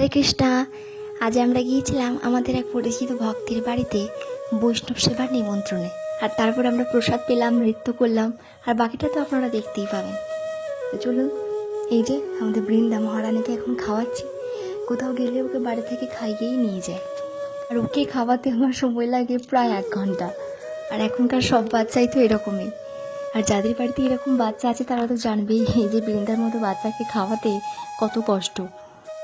হরে কৃষ্ণা। আজ আমরা গিয়েছিলাম আমাদের এক পরিচিত ভক্তের বাড়িতে বৈষ্ণব সেবার নিমন্ত্রণে। আর তারপর আমরা প্রসাদ পেলাম, নৃত্য করলাম, আর বাকিটা তো আপনারা দেখতেই পাবেন। তো চলুন, এই যে আমাদের বৃন্দা মহারানীকে এখন খাওয়াচ্ছি। কোথাও গেলে ওকে বাড়ি থেকে খাইয়েই নিয়ে যায়, আর ওকে খাওয়াতে আমার সময় লাগে প্রায় 1 ঘন্টা। আর এখনকার সব বাচ্চাই তো এরকমই। আর যাদের বাড়িতে এরকম বাচ্চা আছে তারা তো জানবেই এই যে বৃন্দার মতো বাচ্চাকে খাওয়াতে কত কষ্ট।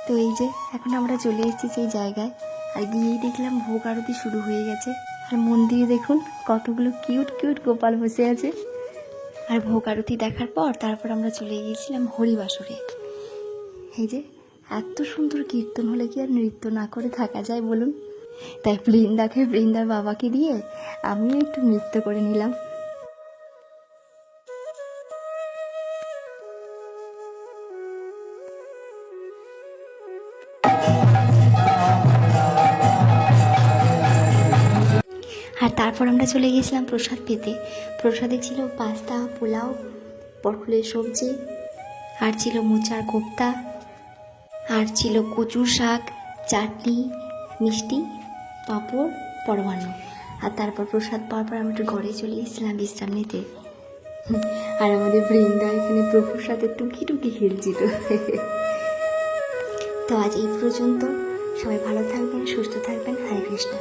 তো এই যে এখন আমরা চলে এসেছি সেই জায়গায়, আর গিয়েই দেখলাম ভোগ আরতি শুরু হয়ে গেছে। আর মন্দিরে দেখুন কতগুলো কিউট কিউট গোপাল বসে আছে। আর ভোগ আরতি দেখার পর তারপর আমরা চলে গিয়েছিলাম হরিবাসরে। এই যে এত সুন্দর কীর্তন হলে কি আর নৃত্য না করে থাকা যায় বলুন? তাই বৃন্দার বাবাকে দিয়ে আমিও একটু নৃত্য করে নিলাম। আর তারপর আমরা চলে গিয়েছিলাম প্রসাদ পেতে। প্রসাদে ছিল পাস্তা, পোলাও, পটলের সবজি, আর ছিল মোচার কোপ্তা, আর ছিল কচুর শাক, চাটনি, মিষ্টি, পাঁপড়, পরমান্ন। আর তারপর প্রসাদ পাওয়ার পর আমরা একটু ঘরে চলে গেছিলাম বিশ্রাম নিতে। আর আমাদের বৃন্দা এখানে প্রভুর সাথে টুকি টুকি খেলছিল। তো আজ এই পর্যন্ত। সবাই ভালো থাকবেন, সুস্থ থাকবেন। হরে কৃষ্ণ।